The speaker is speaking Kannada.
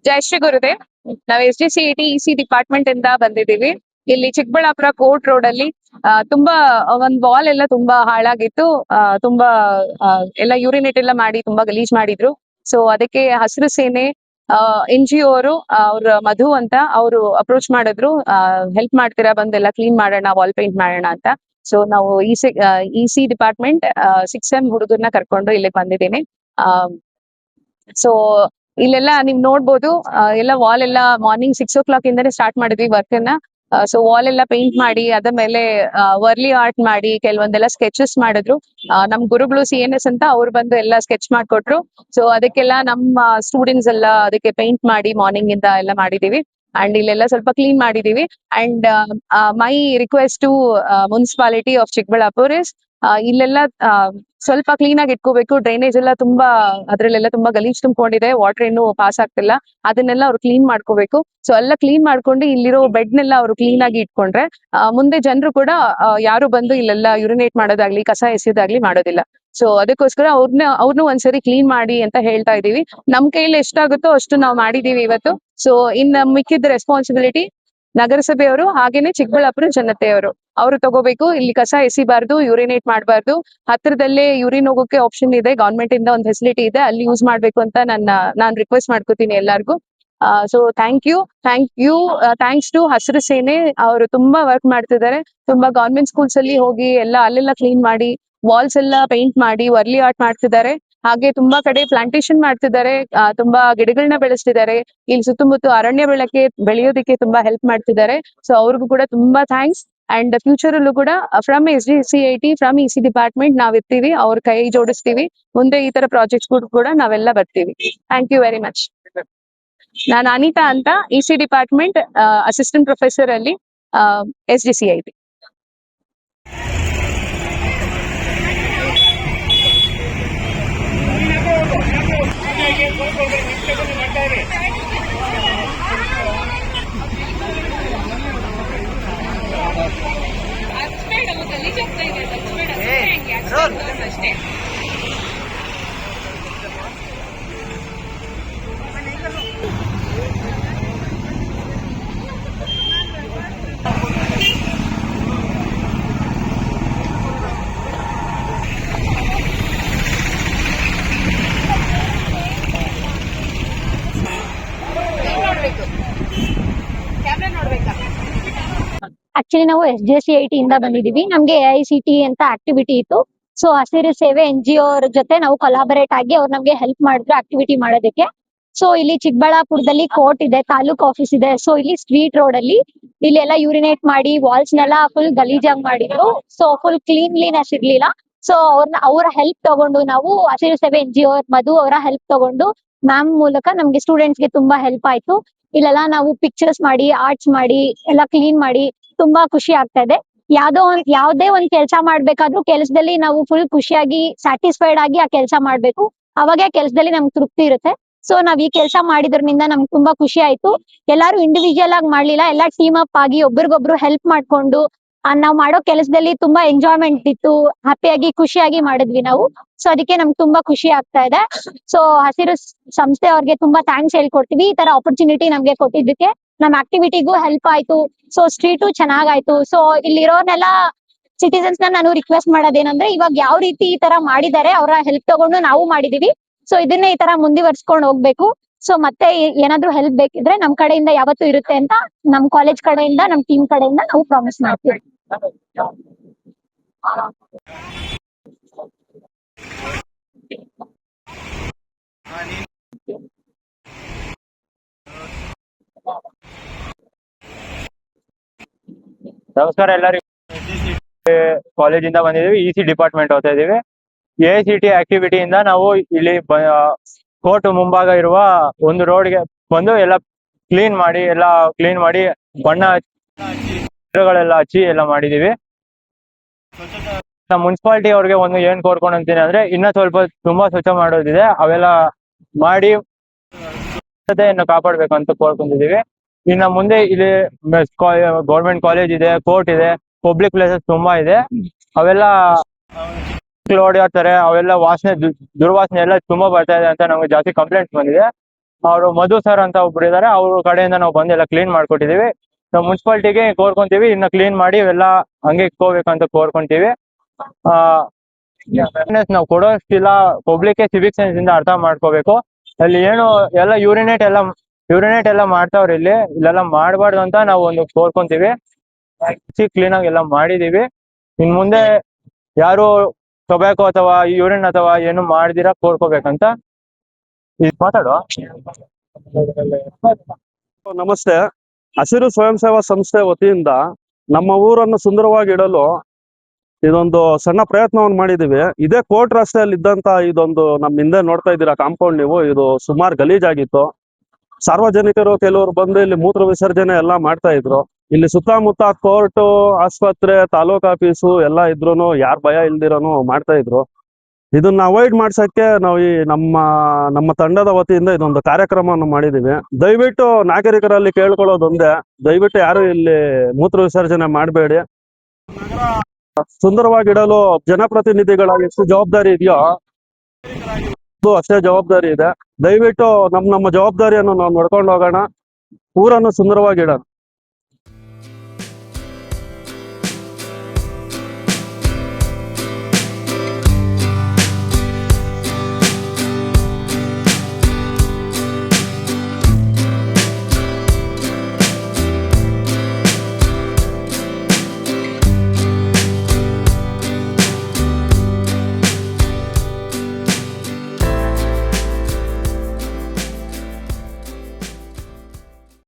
ಜೈ ಶ್ರೀ ಗುರುದೇವ್. ನಾವು SGCET EC ಡಿಪಾರ್ಟ್ಮೆಂಟ್ ಇಂದ ಬಂದಿದ್ದೀವಿ. ಇಲ್ಲಿ ಚಿಕ್ಕಬಳ್ಳಾಪುರ ಕೋರ್ಟ್ ರೋಡ್ ಅಲ್ಲಿ ತುಂಬಾ ಒಂದ್ ವಾಲ್ ಎಲ್ಲ ತುಂಬಾ ಹಾಳಾಗಿತ್ತು. ತುಂಬಾ ಎಲ್ಲ ಯೂರಿನೇಟ್ ಎಲ್ಲ ಮಾಡಿ ತುಂಬಾ ಗಲೀಜ್ ಮಾಡಿದ್ರು. ಸೊ ಅದಕ್ಕೆ ಹಸಿರು ಸೇನೆ NGO ಅವರು ಅವ್ರ ಮಧು ಅಂತ ಅವರು ಅಪ್ರೋಚ್ ಮಾಡಿದ್ರು. ಹೆಲ್ಪ್ ಮಾಡ್ತೀರಾ, ಬಂದೆಲ್ಲ ಕ್ಲೀನ್ ಮಾಡೋಣ, ವಾಲ್ ಪೇಂಟ್ ಮಾಡೋಣ ಅಂತ. ಸೊ ನಾವು EC ಡಿಪಾರ್ಟ್ಮೆಂಟ್ 6M ಹುಡುಗರನ್ನ ಕರ್ಕೊಂಡು ಇಲ್ಲಿ ಬಂದಿದ್ದೀನಿ. ಸೊ ಇಲ್ಲೆಲ್ಲ ನೀವ್ ನೋಡ್ಬೋದು, ಎಲ್ಲ ವಾಲ್ ಎಲ್ಲ ಮಾರ್ನಿಂಗ್ 6 o'clock ಇಂದಾನೆ ಸ್ಟಾರ್ಟ್ ಮಾಡಿದ್ವಿ ವರ್ಕ್ ಅನ್ನ. ಸೊ ವಾಲ್ ಎಲ್ಲ ಪೇಂಟ್ ಮಾಡಿ ಅದ್ರ ಮೇಲೆ ವರ್ಲಿ ಆರ್ಟ್ ಮಾಡಿ ಕೆಲವೊಂದೆಲ್ಲ ಸ್ಕೆಚಸ್ ಮಾಡಿದ್ರು. ನಮ್ ಗುರುಗಳು CNS ಅಂತ ಅವ್ರು ಬಂದು ಎಲ್ಲ ಸ್ಕೆಚ್ ಮಾಡ್ಕೊಟ್ರು. ಸೊ ಅದಕ್ಕೆಲ್ಲ ನಮ್ಮ ಸ್ಟೂಡೆಂಟ್ಸ್ ಎಲ್ಲ ಅದಕ್ಕೆ ಪೇಂಟ್ ಮಾಡಿ ಮಾರ್ನಿಂಗ್ ಇಂದ ಎಲ್ಲ ಮಾಡಿದೀವಿ. ಅಂಡ್ ಇಲ್ಲೆಲ್ಲ ಸ್ವಲ್ಪ ಕ್ಲೀನ್ ಮಾಡಿದೀವಿ. And my request to municipality of Chikkaballapur is ಇಲ್ಲೆಲ್ಲ ಸ್ವಲ್ಪ ಕ್ಲೀನ್ ಆಗಿ ಇಟ್ಕೋಬೇಕು. ಡ್ರೈನೇಜ್ ಎಲ್ಲ ತುಂಬಾ ಅದ್ರಲ್ಲೆಲ್ಲ ತುಂಬಾ ಗಲೀಜ್ ತುಂಬಿಕೊಂಡಿದೆ, ವಾಟರ್ ಏನು ಪಾಸ್ ಆಗ್ತಿಲ್ಲ. ಅದನ್ನೆಲ್ಲ ಅವ್ರು ಕ್ಲೀನ್ ಮಾಡ್ಕೋಬೇಕು. ಸೊ ಎಲ್ಲ ಕ್ಲೀನ್ ಮಾಡ್ಕೊಂಡು ಇಲ್ಲಿರೋ ಬೆಡ್ನೆಲ್ಲ ಅವರು ಕ್ಲೀನ್ ಆಗಿ ಇಟ್ಕೊಂಡ್ರೆ ಮುಂದೆ ಜನರು ಕೂಡ ಯಾರು ಬಂದು ಇಲ್ಲೆಲ್ಲ ಯುರಿನೇಟ್ ಮಾಡೋದಾಗ್ಲಿ ಕಸ ಎಸೆಯೋದಾಗ್ಲಿ ಮಾಡೋದಿಲ್ಲ. ಸೊ ಅದಕ್ಕೋಸ್ಕರ ಅವ್ರನ್ನೂ ಒಂದ್ಸರಿ ಕ್ಲೀನ್ ಮಾಡಿ ಅಂತ ಹೇಳ್ತಾ ಇದೀವಿ. ನಮ್ ಕೈಯಲ್ಲಿ ಎಷ್ಟಾಗುತ್ತೋ ಅಷ್ಟು ನಾವು ಮಾಡಿದೀವಿ ಇವತ್ತು. ಸೊ ಇನ್ನು ಮಿಕ್ಕಿದ ರೆಸ್ಪಾನ್ಸಿಬಿಲಿಟಿ ನಗರಸಭೆಯವರು ಹಾಗೇನೆ ಚಿಕ್ಕಬಳ್ಳಾಪುರ ಜನತೆಯವರು ಅವರು ತಗೋಬೇಕು. ಇಲ್ಲಿ ಕಸ ಎಸಿಬಾರ್ದು, ಯೂರಿನೇಟ್ ಮಾಡಬಾರ್ದು. ಹತ್ರದಲ್ಲೇ ಯೂರಿನ್ ಹೋಗೋಕೆ ಆಪ್ಷನ್ ಇದೆ, ಗವರ್ಮೆಂಟ್ ಇಂದ ಒಂದು ಫೆಸಿಲಿಟಿ ಇದೆ, ಅಲ್ಲಿ ಯೂಸ್ ಮಾಡ್ಬೇಕು ಅಂತ ನಾನ್ ರಿಕ್ವೆಸ್ಟ್ ಮಾಡ್ಕೋತೀನಿ ಎಲ್ಲಾರ್ಗು. So thank you. Thanks to Hasiru Sene, ಅವರು ತುಂಬಾ ವರ್ಕ್ ಮಾಡ್ತಿದ್ದಾರೆ. ತುಂಬಾ ಗವರ್ಮೆಂಟ್ ಸ್ಕೂಲ್ಸ್ ಅಲ್ಲಿ ಹೋಗಿ ಎಲ್ಲ ಅಲ್ಲೆಲ್ಲ ಕ್ಲೀನ್ ಮಾಡಿ, ವಾಲ್ಸ್ ಎಲ್ಲ ಪೇಂಟ್ ಮಾಡಿ, ವರ್ಲಿ ಆರ್ಟ್ ಮಾಡ್ತಿದ್ದಾರೆ. ಹಾಗೆ ತುಂಬಾ ಕಡೆ ಪ್ಲಾಂಟೇಶನ್ ಮಾಡ್ತಿದ್ದಾರೆ, ತುಂಬಾ ಗಿಡಗಳನ್ನ ಬೆಳೆಸ್ತಿದ್ದಾರೆ. ಇಲ್ಲಿ ಸುತ್ತಮುತ್ತ ಅರಣ್ಯ ಬೆಳೆಯೋದಕ್ಕೆ ತುಂಬಾ ಹೆಲ್ಪ್ ಮಾಡ್ತಿದ್ದಾರೆ. ಸೊ ಅವ್ರಿಗೂ ಕೂಡ ತುಂಬಾ ಥ್ಯಾಂಕ್ಸ್. ಅಂಡ್ ಫ್ಯೂಚರ್ ಅಲ್ಲೂ ಕೂಡ from SGCET from EC department ನಾವ್ ಇರ್ತೀವಿ, ಅವ್ರ ಕೈ ಜೋಡಿಸ್ತೀವಿ. ಮುಂದೆ ಈ ತರ ಪ್ರಾಜೆಕ್ಟ್ಸ್ ಕೂಡ ನಾವೆಲ್ಲ ಬರ್ತೀವಿ. Thank you very much. ನಾನು ಅನಿತಾ ಅಂತ, EC ಡಿಪಾರ್ಟ್ಮೆಂಟ್ ಅಸಿಸ್ಟೆಂಟ್ ಪ್ರೊಫೆಸರ್ ಅಲ್ಲಿ SGCET. ಆಕ್ಚುಲಿ ನಾವು SGCET ಇಂದ ಬಂದಿದೀವಿ. ನಮ್ಗೆ AICT ಅಂತ ಆಕ್ಟಿವಿಟಿ ಇತ್ತು. ಸೊ ಹಸಿರು ಸೇವೆ NGO ಅವ್ರ ಜೊತೆ ನಾವು ಕೊಲಾಬರೇಟ್ ಆಗಿ ಅವ್ರು ನಮ್ಗೆ ಹೆಲ್ಪ್ ಮಾಡಿದ್ರು ಆಕ್ಟಿವಿಟಿ ಮಾಡೋದಕ್ಕೆ. ಸೊ ಇಲ್ಲಿ ಚಿಕ್ಕಬಳ್ಳಾಪುರದಲ್ಲಿ ಕೋರ್ಟ್ ಇದೆ, ತಾಲೂಕ್ ಆಫೀಸ್ ಇದೆ. ಸೊ ಇಲ್ಲಿ ಸ್ಟ್ರೀಟ್ ರೋಡ್ ಅಲ್ಲಿ ಇಲ್ಲೆಲ್ಲ ಯೂರಿನೇಟ್ ಮಾಡಿ ವಾಲ್ಸ್ ನೆಲ್ಲ ಫುಲ್ ಗಲೀಜಾಗಿ ಮಾಡಿದ್ರು. ಸೊ ಫುಲ್ ಕ್ಲೀನ್ಲಿನೆಸ್ ಇರ್ಲಿಲ್ಲ. ಸೊ ಅವ್ರ ಹೆಲ್ಪ್ ತಗೊಂಡು ನಾವು ಹಸಿರು ಸೇವೆ NGO ಮಧು ಅವರ ಹೆಲ್ಪ್ ತಗೊಂಡು ಮ್ಯಾಮ್ ಮೂಲಕ ನಮ್ಗೆ ಸ್ಟೂಡೆಂಟ್ಸ್ ಗೆ ತುಂಬಾ ಹೆಲ್ಪ್ ಆಯ್ತು. ಇಲ್ಲೆಲ್ಲ ನಾವು ಪಿಕ್ಚರ್ಸ್ ಮಾಡಿ, ಆರ್ಟ್ಸ್ ಮಾಡಿ, ಎಲ್ಲ ಕ್ಲೀನ್ ಮಾಡಿ ತುಂಬಾ ಖುಷಿ ಆಗ್ತಾ ಇದೆ. ಯಾವ್ದೇ ಒಂದ್ ಕೆಲಸ ಮಾಡ್ಬೇಕಾದ್ರೂ ಕೆಲಸದಲ್ಲಿ ನಾವು ಫುಲ್ ಖುಷಿಯಾಗಿ ಸ್ಯಾಟಿಸ್ಫೈಡ್ ಆಗಿ ಆ ಕೆಲಸ ಮಾಡ್ಬೇಕು. ಅವಾಗ ಕೆಲಸದಲ್ಲಿ ನಮ್ಗೆ ತೃಪ್ತಿ ಇರುತ್ತೆ. ಸೊ ನಾವ್ ಈ ಕೆಲಸ ಮಾಡಿದ್ರಿಂದ ನಮ್ಗೆ ತುಂಬಾ ಖುಷಿ ಆಯ್ತು. ಎಲ್ಲಾರು ಇಂಡಿವಿಜುವಲ್ ಆಗಿ ಮಾಡ್ಲಿಲ್ಲ, ಎಲ್ಲಾ ಟೀಮ್ ಅಪ್ ಆಗಿ ಒಬ್ರಿಗೊಬ್ರು ಹೆಲ್ಪ್ ಮಾಡ್ಕೊಂಡು ನಾವ್ ಮಾಡೋ ಕೆಲಸದಲ್ಲಿ ತುಂಬಾ ಎಂಜಾಯ್ಮೆಂಟ್ ಇತ್ತು. ಹ್ಯಾಪಿಯಾಗಿ ಖುಷಿಯಾಗಿ ಮಾಡಿದ್ವಿ ನಾವು. ಸೊ ಅದಕ್ಕೆ ನಮ್ಗೆ ತುಂಬಾ ಖುಷಿ ಆಗ್ತಾ ಇದೆ. ಸೊ ಹಸಿರು ಸಂಸ್ಥೆ ಅವ್ರಿಗೆ ತುಂಬಾ ಥ್ಯಾಂಕ್ಸ್ ಹೇಳ್ಕೊಡ್ತೀವಿ, ಈ ತರ ಆಪರ್ಚುನಿಟಿ ನಮ್ಗೆ ಕೊಟ್ಟಿದ್ದಕ್ಕೆ. ನಮ್ ಆಕ್ಟಿವಿಟಿಗೂ ಹೆಲ್ಪ್ ಆಯ್ತು. ಸೊ ಸ್ಟ್ರೀಟು ಚೆನ್ನಾಗಾಯ್ತು. ಸೊ ಇಲ್ಲಿರೋರ್ನೆಲ್ಲ ಸಿಟಿಸನ್ಸ್ ನಾನು ರಿಕ್ವೆಸ್ಟ್ ಮಾಡೋದೇನಂದ್ರೆ, ಇವಾಗ ಯಾವ ರೀತಿ ಈ ತರ ಮಾಡಿದ್ದಾರೆ ಅವರ ಹೆಲ್ಪ್ ತಗೊಂಡು ನಾವು ಮಾಡಿದೀವಿ. ಸೊ ಇದನ್ನೇ ಈ ತರ ಮುಂದುವರ್ಸ್ಕೊಂಡು ಹೋಗ್ಬೇಕು. ಸೊ ಮತ್ತೆ ಏನಾದ್ರು ಹೆಲ್ಪ್ ಬೇಕಿದ್ರೆ ನಮ್ ಕಡೆಯಿಂದ ಯಾವತ್ತೂ ಇರುತ್ತೆ ಅಂತ ನಮ್ ಕಾಲೇಜ್ ಕಡೆಯಿಂದ, ನಮ್ ಟೀಮ್ ಕಡೆಯಿಂದ ನಾವು ಪ್ರಾಮಿಸ್ ಮಾಡ್ತೀವಿ. ನಮಸ್ಕಾರ ಎಲ್ಲರಿಗೂ. ಕಾಲೇಜಿಂದ ಬಂದಿದ್ದೀವಿ, EC ಡಿಪಾರ್ಟ್ಮೆಂಟ್ ಓದ್ತಾ ಇದೀವಿ. AICT ಆಕ್ಟಿವಿಟಿಯಿಂದ ನಾವು ಇಲ್ಲಿ ಕೋರ್ಟ್ ಮುಂಭಾಗ ಇರುವ ಒಂದು ರೋಡ್ಗೆ ಬಂದು ಎಲ್ಲ ಕ್ಲೀನ್ ಮಾಡಿ ಬಣ್ಣ ಗಿಡಗಳೆಲ್ಲ ಹಚ್ಚಿ ಎಲ್ಲ ಮಾಡಿದೀವಿ. ಮುನ್ಸಿಪಾಲಿಟಿ ಅವ್ರಿಗೆ ಒಂದು ಏನ್ ಕೋರ್ಕೊಂಡಂತೀನಿ ಅಂದ್ರೆ, ಇನ್ನ ಸ್ವಲ್ಪ ತುಂಬಾ ಸ್ವಚ್ಛ ಮಾಡೋದಿದೆ, ಅವೆಲ್ಲ ಮಾಡಿ ಸ್ವಚ್ಛತೆಯನ್ನು ಕಾಪಾಡ್ಬೇಕು ಅಂತ ಕೋರ್ಕೊಂಡಿದೀವಿ. ಇನ್ನ ಮುಂದೆ ಇಲ್ಲಿ ಗೌರ್ಮೆಂಟ್ ಕಾಲೇಜ್ ಇದೆ, ಕೋರ್ಟ್ ಇದೆ, ಪಬ್ಲಿಕ್ ಪ್ಲೇಸಸ್ ತುಂಬಾ ಇದೆ. ಅವೆಲ್ಲ ಓಡಾಡ್ತಾರೆ, ಅವೆಲ್ಲ ದುರ್ವಾಸನೆ ಎಲ್ಲ ತುಂಬಾ ಬರ್ತಾ ಇದೆ ಅಂತ ನಮ್ಗೆ ಜಾಸ್ತಿ ಕಂಪ್ಲೇಂಟ್ಸ್ ಬಂದಿದೆ. ಅವರು ಮಧು ಸರ್ ಅಂತ ಒಬ್ರು ಇದಾರೆ, ಅವ್ರ ಕಡೆಯಿಂದ ನಾವು ಬಂದೆಲ್ಲ ಕ್ಲೀನ್ ಮಾಡ್ಕೊಟ್ಟಿದೀವಿ. ನಾವು ಮುನ್ಸಿಪಾಲಿಟಿಗೆ ಕೋರ್ಕೊಂತೀವಿ, ಇನ್ನ ಕ್ಲೀನ್ ಮಾಡಿ ಇವೆಲ್ಲ ಹಂಗೆ ಇಟ್ಕೋಬೇಕಂತ ಕೋರ್ಕೊಂತೀವಿ. ನಾವು ಕೊಡೋಷ್ಟಿಲ್ಲ, ಪಬ್ಲಿಕ್ ಸಿವಿಕ್ ಸೆನ್ಸ್ ಇಂದ ಅರ್ಥ ಮಾಡ್ಕೋಬೇಕು. ಅಲ್ಲಿ ಏನು ಎಲ್ಲ ಯೂರಿನೇಟ್ ಎಲ್ಲ ಮಾಡ್ತಾವ್ರಿ, ಇಲ್ಲೆಲ್ಲ ಮಾಡಬಾರ್ದು ಅಂತ ನಾವು ಒಂದು ಕೋರ್ಕೊಂತೀವಿ. ಕ್ಲೀನ್ ಆಗಿ ಎಲ್ಲ ಮಾಡಿದೀವಿ. ಇನ್ ಮುಂದೆ ಯಾರು ಟೊಬ್ಯಾಕೋ ಅಥವಾ ಯೂರಿನ್ ಅಥವಾ ಏನು ಮಾಡ್ದಿರಾ ಕೋರ್ಕೋಬೇಕಂತ ಮಾತಾಡುವ. ನಮಸ್ತೆ. ಹಸಿರು ಸ್ವಯಂ ಸೇವಾ ಸಂಸ್ಥೆ ವತಿಯಿಂದ ನಮ್ಮ ಊರನ್ನು ಸುಂದರವಾಗಿ ಇಡಲು ಇದೊಂದು ಸಣ್ಣ ಪ್ರಯತ್ನವನ್ನು ಮಾಡಿದೀವಿ. ಇದೇ ಕೋರ್ಟ್ ರಸ್ತೆಯಲ್ಲಿ ಇದ್ದಂತ ಇದೊಂದು ನಮ್ಮ ಹಿಂದೆ ನೋಡ್ತಾ ಇದ್ದೀರಾ ಕಾಂಪೌಂಡ್, ನೀವು ಇದು ಸುಮಾರು ಗಲೀಜಾಗಿತ್ತು. ಸಾರ್ವಜನಿಕರು ಕೆಲವರು ಬಂದು ಇಲ್ಲಿ ಮೂತ್ರ ವಿಸರ್ಜನೆ ಎಲ್ಲ ಮಾಡ್ತಾ ಇದ್ರು. ಇಲ್ಲಿ ಸುತ್ತಮುತ್ತ ಕೋರ್ಟು, ಆಸ್ಪತ್ರೆ, ತಾಲೂಕ್ ಆಫೀಸು ಎಲ್ಲ ಇದ್ರೂನು ಯಾರ್ ಭಯ ಇಲ್ದಿರೋನು ಮಾಡ್ತಾ ಇದ್ರು. ಇದನ್ನ ಅವಾಯ್ಡ್ ಮಾಡ್ಸಕ್ಕೆ ನಾವು ಈ ನಮ್ಮ ತಂಡದ ವತಿಯಿಂದ ಇದೊಂದು ಕಾರ್ಯಕ್ರಮವನ್ನು ಮಾಡಿದೀವಿ. ದಯವಿಟ್ಟು ನಾಗರಿಕರಲ್ಲಿ ಕೇಳ್ಕೊಳ್ಳೋದೊಂದೇ, ದಯವಿಟ್ಟು ಯಾರು ಇಲ್ಲಿ ಮೂತ್ರ ವಿಸರ್ಜನೆ ಮಾಡಬೇಡಿ. ಸುಂದರವಾಗಿಡಲು ಜನಪ್ರತಿನಿಧಿಗಳ ಎಷ್ಟು ಜವಾಬ್ದಾರಿ ಇದೆಯೋ ಅಷ್ಟೇ ಜವಾಬ್ದಾರಿ ಇದೆ. ದಯವಿಟ್ಟು ನಮ್ಮ ಜವಾಬ್ದಾರಿಯನ್ನು ನಾವು ನೋಡ್ಕೊಂಡು ಹೋಗೋಣ, ಊರನ್ನು ಸುಂದರವಾಗಿಡೋಣ.